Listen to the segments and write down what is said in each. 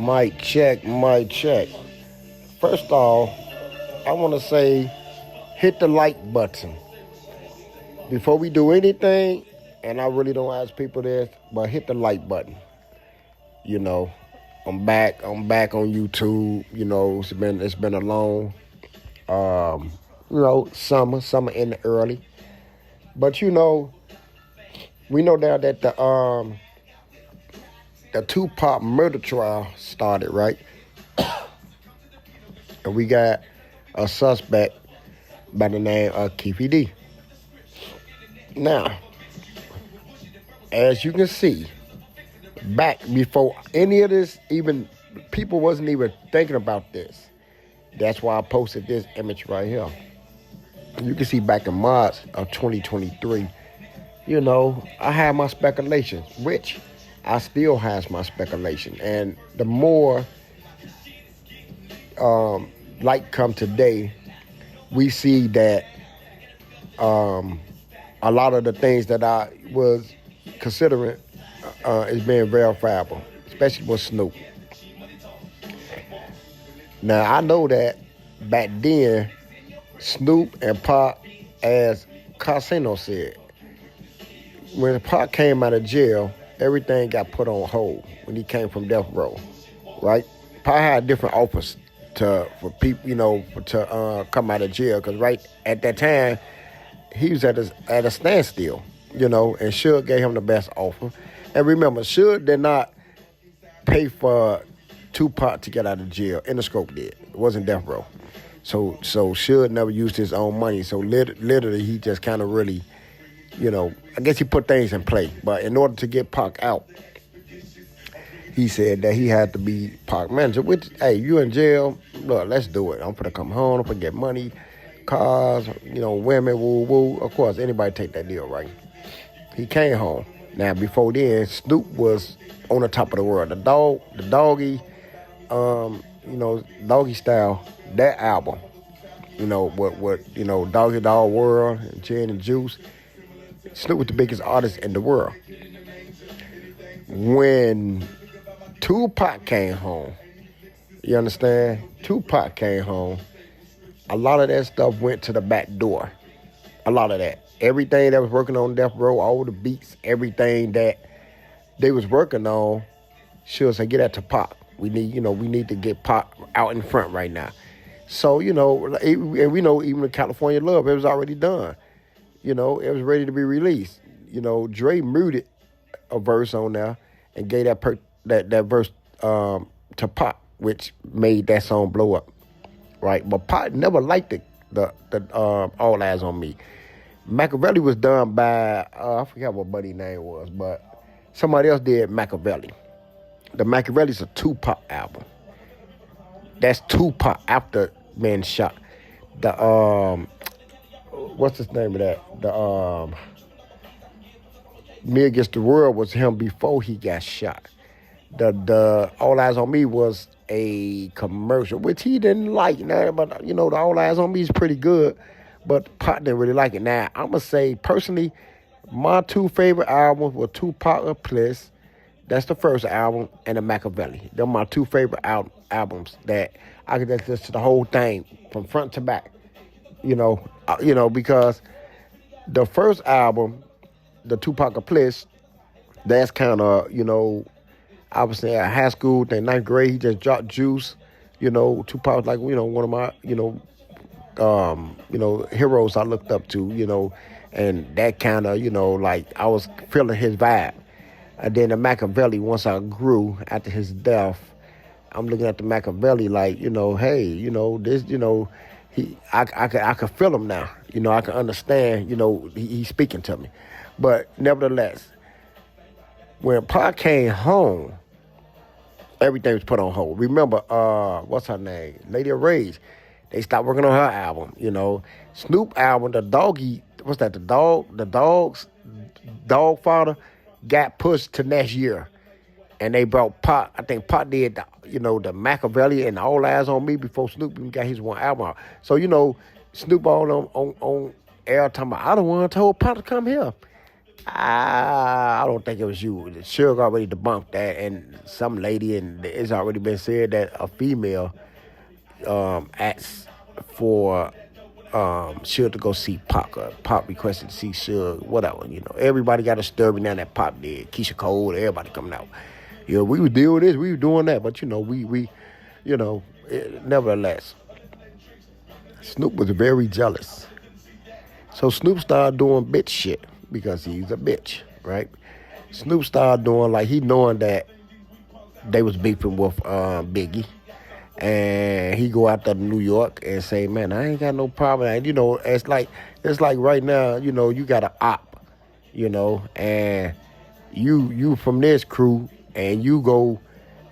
Mic check, mic check. First off, I want to say hit the like button. Before we do anything, and I really don't ask people this, but hit the like button. You know, I'm back on YouTube. You know, it's been a long, summer in the early. But we know now that the Tupac murder trial started, right? And we got a suspect by the name of Keefe. Now, as you can see, back before any of this, even people wasn't even thinking about this. That's why I posted this image right here. You can see back in March of 2023, I had my speculations, which I still has my speculation. And the more light come today, we see that a lot of the things that I was considering is being verifiable, especially with Snoop. Now, I know that back then, Snoop and Pac, as Casino said, when Pac came out of jail, everything got put on hold when he came from death row, right? Pac had different offers for people, to come out of jail, because right at that time, he was at a standstill, and Suge gave him the best offer. And remember, Suge did not pay for Tupac to get out of jail. Interscope did. It wasn't death row. So Suge never used his own money. So literally, he just kind of really, I guess he put things in play. But in order to get Pac out, he said that he had to be Pac manager, which, hey, you in jail, look, let's do it. I'm going to come home, I'm going to get money, cars, women, woo. Of course, anybody take that deal, right? He came home. Now, before then, Snoop was on the top of the world. The doggy, doggy style, that album, Doggy Dog World, and Gin and Juice, Snoop was the biggest artist in the world. When Tupac came home, you understand? Tupac came home, a lot of that stuff went to the back door. A lot of that. Everything that was working on Death Row, all the beats, everything that they was working on, she'll say, get that to Pac. We need to get Pac out in front right now. So, and we know even the California Love, it was already done. It was ready to be released. Dre muted a verse on there and gave that verse to Pac, which made that song blow up, right? But Pac never liked the All Eyes on Me. Machiavelli was done by, I forgot what buddy's name was, but somebody else did Machiavelli. The Machiavelli's a Tupac album. That's Tupac after being shot. The, what's the name of that? The, Me Against the World was him before he got shot. The All Eyes on Me was a commercial, which he didn't like. Now, but, the All Eyes on Me is pretty good. But Pac didn't really like it. Now, I'm going to say, personally, my two favorite albums were Tupac or Bliss. That's the first album, and the Machiavelli. They're my two favorite albums that I could just listen to the whole thing from front to back. Because the first album, the Tupac or Bliss, that's kind of, I was in high school, then ninth grade, he just dropped Juice. Tupac was like, one of my, heroes I looked up to, and that kind of, like I was feeling his vibe. And then the Machiavelli, once I grew after his death, I'm looking at the Machiavelli like, hey, this, I could feel him now. I can understand, he's speaking to me. But nevertheless, when Pac came home, everything was put on hold. Remember, what's her name? Lady of Rage. They stopped working on her album, Snoop album, the doggy, what's that, the dog father, got pushed to next year. And they brought Pac, I think Pac did, the Machiavelli and All Eyes on Me before Snoop even got his one album out. So, Snoop on air talking about, I don't want to tell Pac to come here. I don't think it was you. Suge already debunked that, and some lady, and it's already been said that a female asked for Suge to go see Pac. Pac requested to see Suge, whatever. Everybody got a story now that Pac did. Keisha Cole, everybody coming out. We were doing this, we were doing that, but nevertheless, Snoop was very jealous. So Snoop started doing bitch shit because he's a bitch, right? Snoop started doing like he knowing that they was beefing with Biggie. And he go out there to New York and say, man, I ain't got no problem. And, it's like right now, you got an op, and you from this crew and you go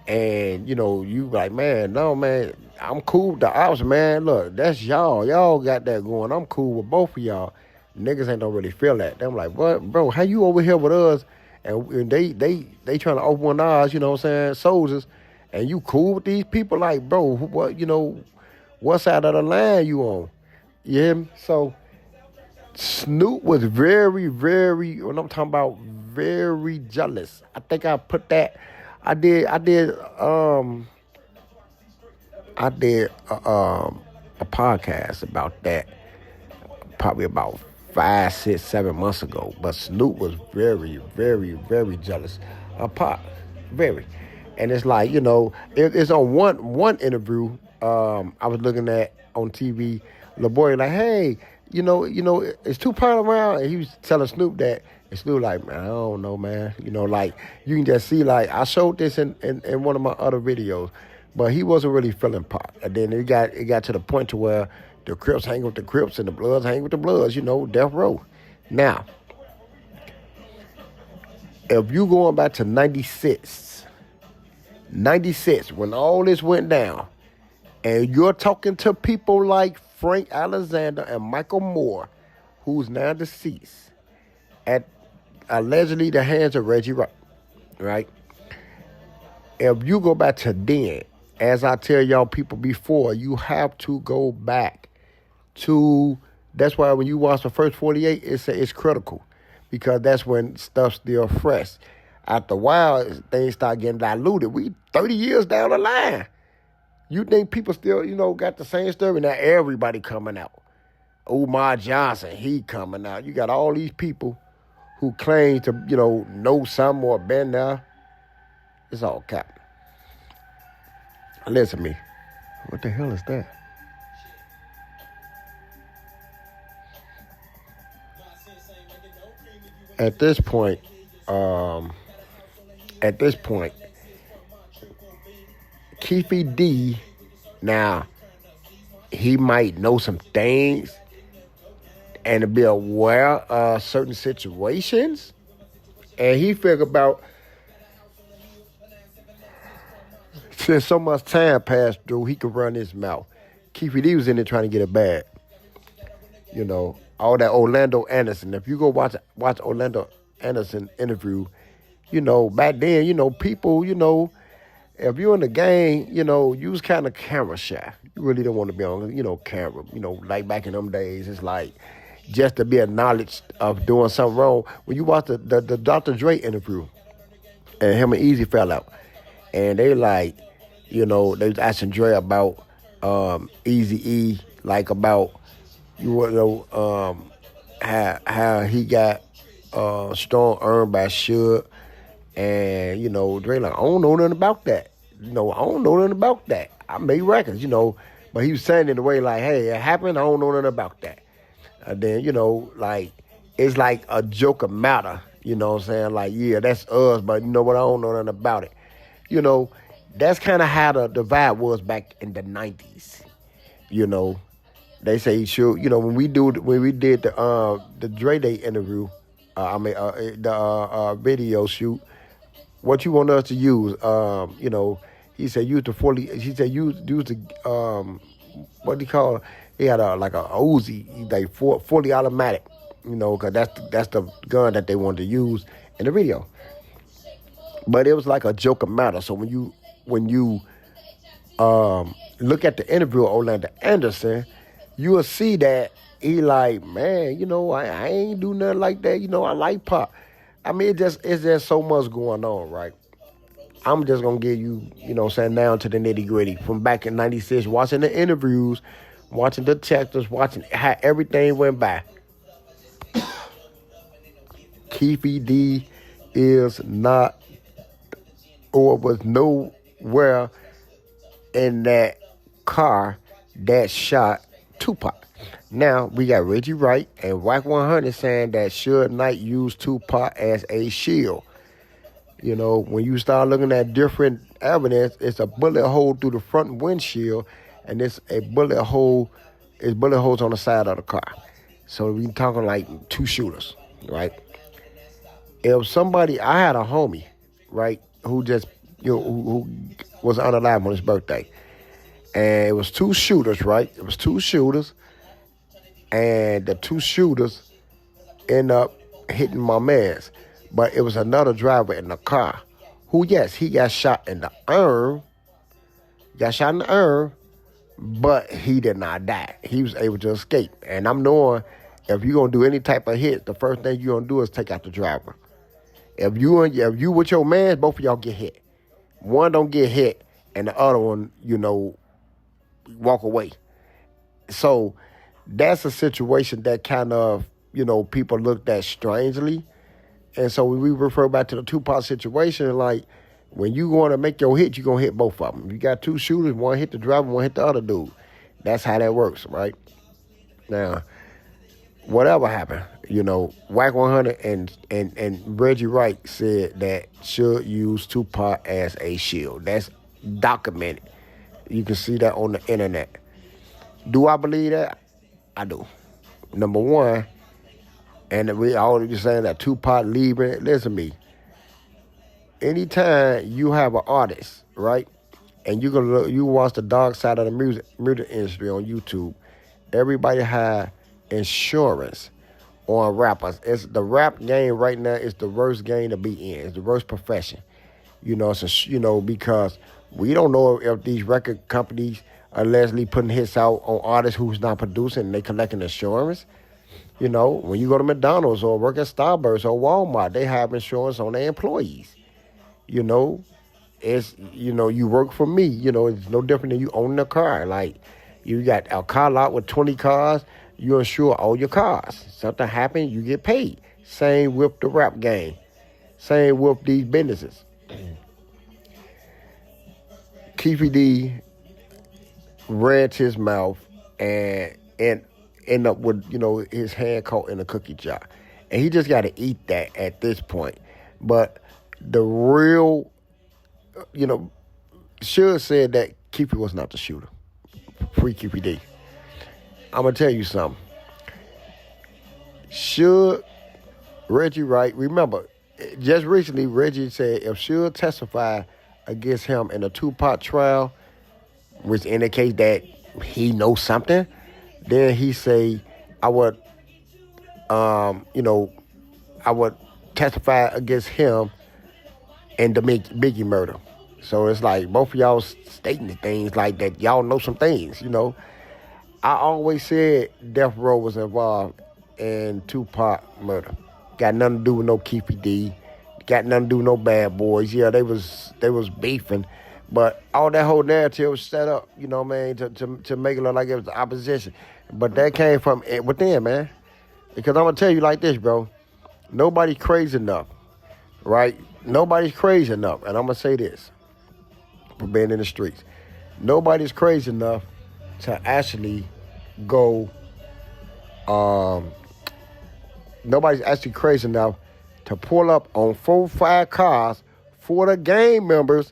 and, you like, man, no, man, I'm cool with the ops, man. Look, that's y'all. Y'all got that going. I'm cool with both of y'all. Niggas ain't don't really feel that. I'm like, what, bro, how you over here with us? And they trying to open ours, soldiers. And you cool with these people? Like, bro, what side of the line you on? You hear me? So Snoop was very, very, when I'm talking about very jealous. I think I put that, I did a podcast about that probably about 5, 6, 7 months ago. But Snoop was very, very, very jealous of Pac. Very. And it's like, it's on one interview I was looking at on TV. The boy like, hey, it's Tupac around, and he was telling Snoop that, and Snoop like, man, I don't know, man. Like you can just see, like I showed this in one of my other videos, but he wasn't really feeling Pac. And then it got to the point to where the Crips hang with the Crips and the Bloods hang with the Bloods. Death row. Now, if you going back to 96, when all this went down, and you're talking to people like Frank Alexander and Michael Moore, who's now deceased, at allegedly the hands of Reggie Rock, right? If you go back to then, as I tell y'all people before, you have to go back to, that's why when you watch the first 48, it's critical, because that's when stuff's still fresh. After a while, things start getting diluted. We 30 years down the line. You think people still, got the same story? Now everybody coming out. Umar Johnson, he coming out. You got all these people who claim to, know some or been there. It's all cap. Listen to me. What the hell is that? At this point, Keefe D, now, he might know some things and to be aware of certain situations. And he figured about, since so much time passed through, he could run his mouth. Keefe D was in there trying to get a bag. All that Orlando Anderson. If you go watch Orlando Anderson interview, back then, people, if you're in the game, you was kind of camera shy. You really don't want to be on, camera. Like back in them days, it's like just to be acknowledged of doing something wrong. When you watch the Dr. Dre interview, and him and Easy fell out, and they like, they was asking Dre about Eazy-E, like about how he got strong earned by Suge. And, Dre like, I don't know nothing about that. I don't know nothing about that. I made records, But he was saying it in a way like, hey, it happened, I don't know nothing about that. And then, like, it's like a joke matter, what I'm saying? Like, yeah, that's us, but you know what, I don't know nothing about it. That's kind of how the vibe was back in the 90s. They say, sure, when we did the Dre Day interview, the video shoot, what you want us to use? He said use the 40. He said use the what do you call it? He had like a Uzi, like 40 automatic. Because that's the gun that they wanted to use in the video. But it was like a joke matter. So when you look at the interview of Orlando Anderson, you will see that he like, man, I ain't do nothing like that. I like Pop. I mean, it's just so much going on, right? I'm just gonna give you, saying down to the nitty gritty from back in '96, watching the interviews, watching the detectives, watching how everything went by. Keefe D is not or was nowhere in that car that shot Tupac. Now we got Reggie Wright and Wack 100 saying that Suge Knight used Tupac as a shield. When you start looking at different evidence, it's a bullet hole through the front windshield, and it's a bullet hole. It's bullet holes on the side of the car. So we talking like two shooters, right? If somebody, I had a homie, right, who just, who was unalive on his birthday, and it was two shooters, right? It was two shooters, and the two shooters end up hitting my man's. But it was another driver in the car who, yes, he got shot in the arm. But he did not die. He was able to escape. And I'm knowing if you're going to do any type of hit, the first thing you're going to do is take out the driver. If you with your man, both of y'all get hit. One don't get hit, and the other one, walk away. So that's a situation that kind of, people looked at strangely. And so when we refer back to the Tupac situation, like, when you want to make your hit, you're going to hit both of them. You got two shooters, one hit the driver, one hit the other dude. That's how that works, right? Now, whatever happened, Wack 100 and Reggie Wright said that Suge used Tupac as a shield. That's documented. You can see that on the internet. Do I believe that? I do. Number one, and we already saying that Tupac leaving. Listen to me. Anytime you have an artist, right, and you watch the dark side of the music industry on YouTube, everybody have insurance on rappers. It's the rap game right now is the worst game to be in. It's the worst profession. Because we don't know if these record companies are allegedly putting hits out on artists who's not producing and they collecting insurance. When you go to McDonald's or work at Starbucks or Walmart, they have insurance on their employees. It's, you work for me. It's no different than you owning a car. Like, you got a car lot with 20 cars, you insure all your cars. Something happen, you get paid. Same with the rap game. Same with these businesses. Keefe D read his mouth and end up with, his hand caught in a cookie jar. And he just got to eat that at this point. But the real, Suge said that Keefe was not the shooter. Free Keefe D. I'm going to tell you something. Suge, Reggie Wright, remember, just recently Reggie said if Suge testified against him in a Tupac trial, which indicates that he knows something, then he say, I would testify against him in the Biggie murder. So it's like both of y'all stating things like that. Y'all know some things, I always said Death Row was involved in Tupac murder. Got nothing to do with no Keefe D. Got nothing to do with no Bad Boys. Yeah, they was beefing. But all that whole narrative was set up, to make it look like it was the opposition. But that came from within, man. Because I'm going to tell you like this, bro. Nobody's crazy enough, right? Nobody's crazy enough. And I'm going to say this for being in the streets. Nobody's crazy enough to actually go, nobody's actually crazy enough to pull up on 4-5 cars for the gang members,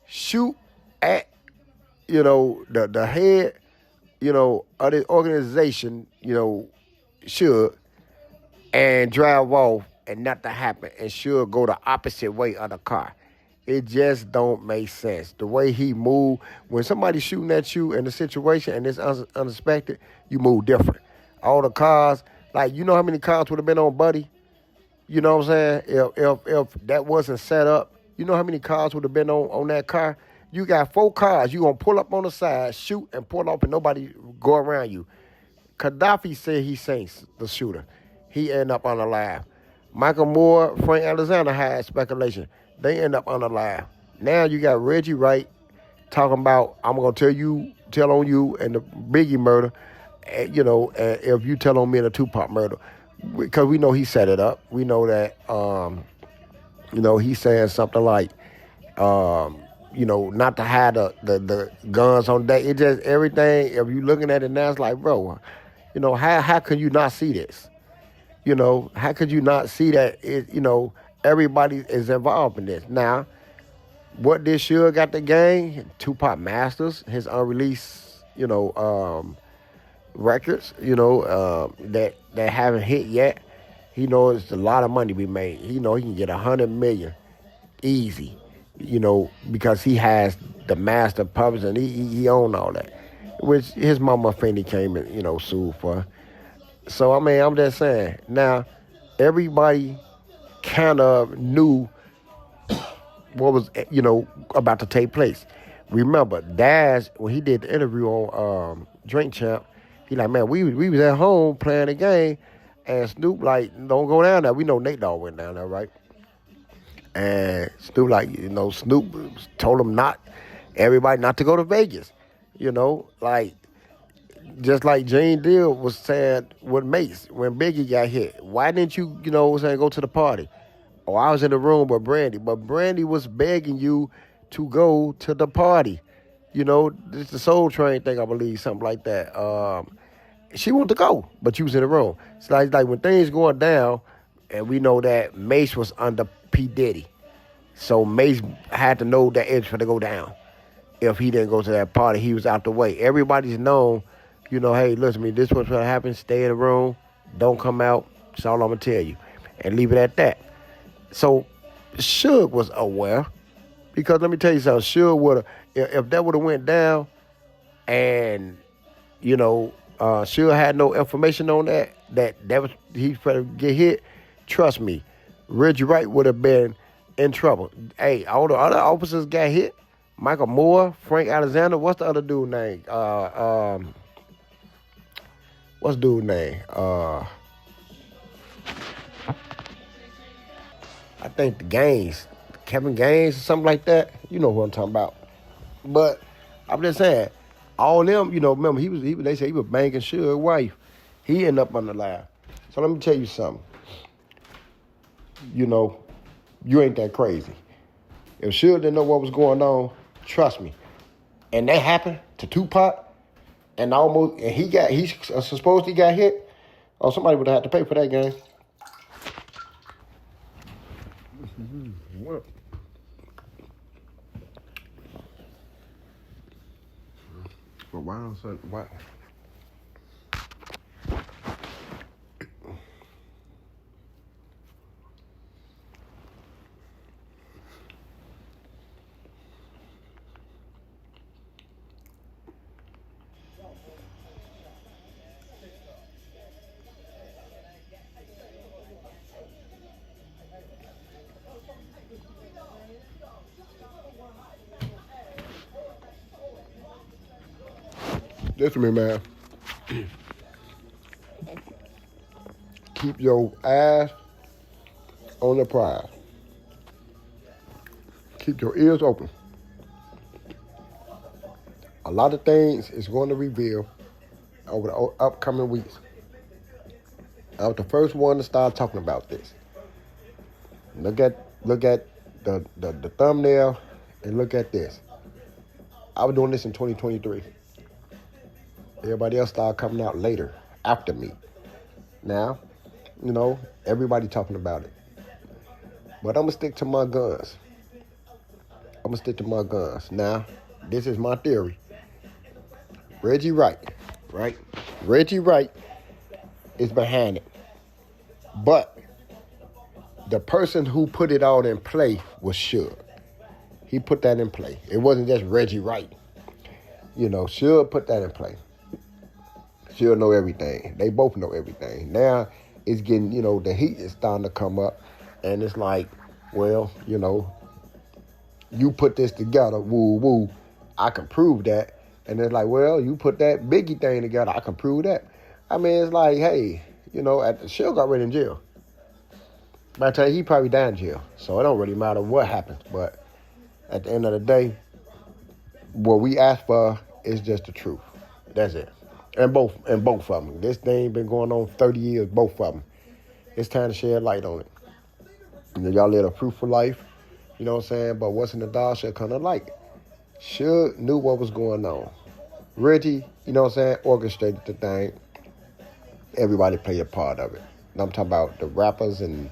shoot at, the head, of the organization, should, and drive off and nothing happen and should go the opposite way of the car. It just don't make sense. The way he moved, when somebody's shooting at you in a situation and it's unexpected, you move different. All the cars, like, how many cars would have been on Buddy? You know what I'm saying? If that wasn't set up, how many cars would have been on that car? You got 4 cars. You going to pull up on the side, shoot, and pull up, and nobody go around you. Gaddafi said he sinks the shooter. He end up on the lab. Michael Moore, Frank Alexander had speculation. They end up on the lab. Now you got Reggie Wright talking about, I'm going to tell on you and the Biggie murder, if you tell on me and the Tupac murder. Because we know he set it up. We know that, he's saying something like, not to have the guns on deck. It just, everything, if you looking at it now, it's like, bro, how can you not see this? How could you not see that, everybody is involved in this? Now, what this Suge got the game? Tupac Masters, his unreleased, records, that haven't hit yet. He knows it's a lot of money to be made. He know he can get 100 million easy, because he has the master puppets and he own all that, which his mama Fanny came and, sued for. So, I mean, I'm just saying, now, everybody kind of knew what was, about to take place. Remember, Daz, when he did the interview on Drink Champ, he like, man, we was at home playing the game, and Snoop like, don't go down there. We know Nate Dogg went down there, right? And Snoop like, Snoop told him everybody not to go to Vegas, like, just like Jane Deal was saying with Mace when Biggie got hit. Why didn't you, go to the party? Oh, I was in the room with Brandy, but Brandy was begging you to go to the party. It's the Soul Train thing, I believe, something like that. She wanted to go, but you was in the room. It's like when things going down, and we know that Mace was under P. Diddy. So Mace had to know that it's going to go down. If he didn't go to that party, he was out the way. Everybody's known, hey, listen to me, this is what's going to happen. Stay in the room. Don't come out. That's all I'm going to tell you. And leave it at that. So Suge was aware, because let me tell you something, Suge would have, if that would have went down and, Suge had no information on that was, he better get hit, trust me, Reggie Wright would have been in trouble. Hey, all the other officers got hit. Michael Moore, Frank Alexander, what's the other dude's name? What's dude's name? I think the Gaines, Kevin Gaines or something like that. You know who I'm talking about. But I'm just saying, all them, remember they say he was banging Suge's wife. He ended up on the lab. So let me tell you something. You ain't that crazy. If Suge didn't know what was going on, trust me. And that happened to Tupac, and he's supposed he got hit. Oh, somebody would have had to pay for that game. What? But why don't why? Listen to me, man. Keep your eyes on the prize. Keep your ears open. A lot of things is going to reveal over the upcoming weeks. I was the first one to start talking about this. Look at the thumbnail and look at this. I was doing this in 2023. Everybody else started coming out later, after me. Now, everybody talking about it. But I'm going to stick to my guns. Now, this is my theory. Reggie Wright, right? Reggie Wright is behind it. But the person who put it all in play was Suge. He put that in play. It wasn't just Reggie Wright. Suge put that in play. Suge know everything. They both know everything. Now it's getting, the heat is starting to come up, and it's like, well, you put this together, woo woo, I can prove that. And it's like, well, you put that Biggie thing together, I can prove that. I mean, it's like, hey, Suge already in jail. By the time he probably died in jail, so it don't really matter what happens. But at the end of the day, what we ask for is just the truth. That's it. And both of them. This thing been going on 30 years, both of them. It's time to shed light on it. Y'all live a fruitful life, you know what I'm saying? But what's in the dark shall come to light. Suge knew what was going on. Reggie, you know what I'm saying, orchestrated the thing. Everybody played a part of it. And I'm talking about the rappers and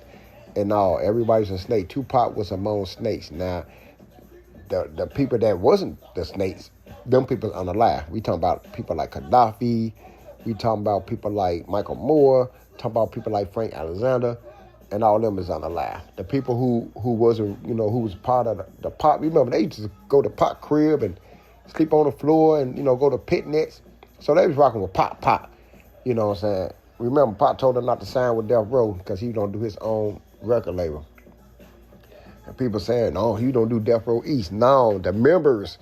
all. Everybody's a snake. Tupac was among snakes. Now, the people that wasn't the snakes, them people unalive. We talking about people like Gaddafi. We talking about people like Michael Moore. Talking about people like Frank Alexander. And all of them is unalive. The people who wasn't, who was part of the pot. Remember, they used to go to pot crib and sleep on the floor and, go to picnics. So they was rocking with Pop. You know what I'm saying? Remember, Pop told him not to sign with Death Row because he don't do his own record label. And people saying, no, he don't do Death Row East. No, the members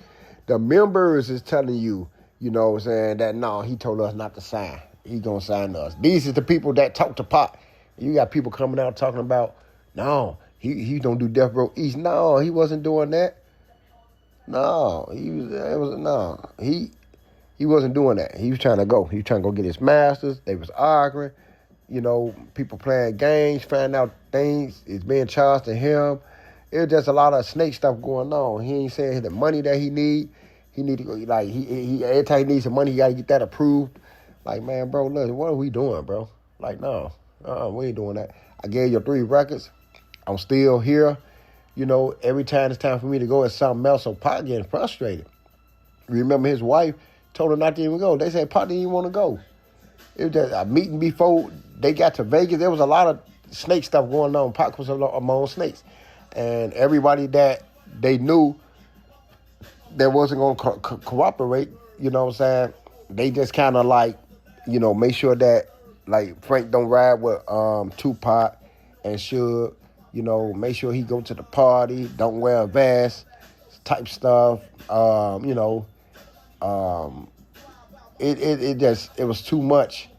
is telling you, you know what I'm saying, that no, he told us not to sign. He gonna sign us. These are the people that talk to Pop. You got people coming out talking about, no, he don't do Death Row East. No, he wasn't doing that. No, he wasn't doing that. He was trying to go. He was trying to go get his masters. They was arguing. People playing games, finding out things is being charged to him. It was just a lot of snake stuff going on. He ain't saying the money that he need to go, like, he every time he needs some money, he got to get that approved. Like, man, bro, look, what are we doing, bro? Like, no, we ain't doing that. I gave you 3 records. I'm still here. Every time it's time for me to go, it's something else. So Pop getting frustrated. Remember his wife told him not to even go. They said Pop didn't even want to go. It was just a meeting before they got to Vegas. There was a lot of snake stuff going on. Pop was among snakes. And everybody that they knew that wasn't going to cooperate, you know what I'm saying, they just kind of like, make sure that, like, Frank don't ride with Tupac and Suge. Make sure he go to the party, don't wear a vest, type stuff. It was too much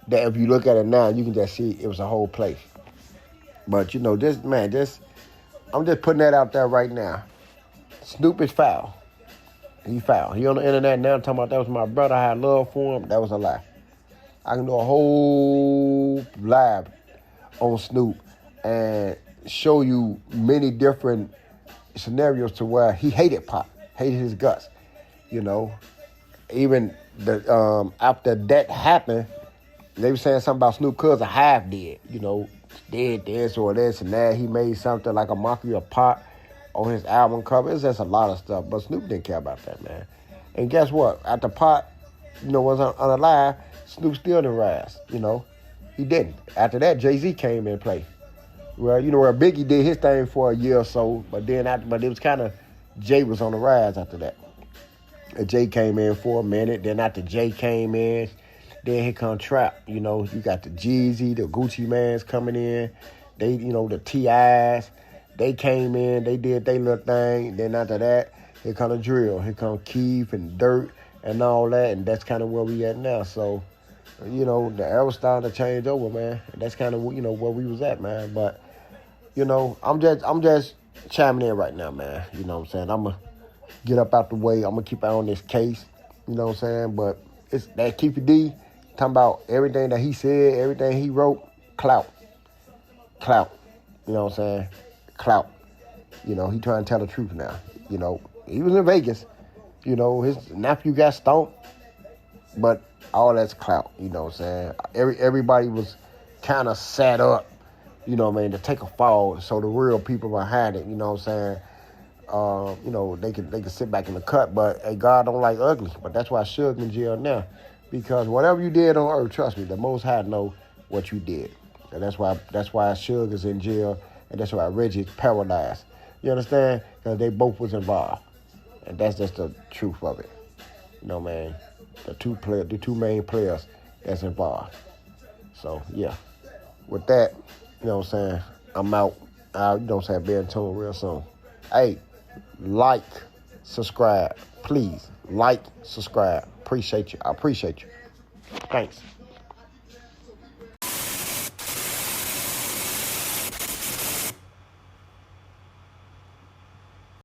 that if you look at it now, you can just see it was a whole place. But, I'm just putting that out there right now. Snoop is foul. He foul. He on the internet now talking about that was my brother. I had love for him. That was a lie. I can do a whole live on Snoop and show you many different scenarios to where he hated Pop, hated his guts. Even after that happened, they were saying something about Snoop cousin half dead. Did this or this and that. He made something like a mockery of Pop on his album cover. It's just a lot of stuff. But Snoop didn't care about that, man. And guess what? After Pop, was unalive, Snoop still didn't rise. He didn't. After that, Jay-Z came in play. Well, where Biggie did his thing for a year or so, but it was kind of, Jay was on the rise after that. And Jay came in for a minute. Then after Jay came in, then here come Trap. You got the Jeezy, the Gucci Mans coming in. They, the T.I.s. They came in. They did their little thing. Then after that, here come the drill. Here come Keefe and Dirt and all that. And that's kind of where we at now. So, the era starting to change over, man. And that's kind of, where we was at, man. But, I'm just chiming in right now, man. You know what I'm saying? I'm going to get up out the way. I'm going to keep an eye on this case. You know what I'm saying? But it's that Keefe D talking about everything that he said, everything he wrote, clout. You know what I'm saying? Clout. He trying to tell the truth now. He was in Vegas. His nephew got stoned. But all that's clout. You know what I'm saying? Everybody was kind of set up, to take a fall. So the real people behind it, you know what I'm saying? They can sit back in the cut. But hey, God don't like ugly. But that's why Suge in jail now. Because whatever you did on earth, trust me, the Most High know what you did. And that's why Suge is in jail. And that's why Reggie is paralyzed. You understand? Because they both was involved. And that's just the truth of it. Man. The two main players that's involved. So, yeah. With that, you know what I'm saying, I'm out. You know what I'm saying, be in tune real soon. Hey, like, subscribe. Please, like, subscribe. Appreciate you. I appreciate you. Thanks.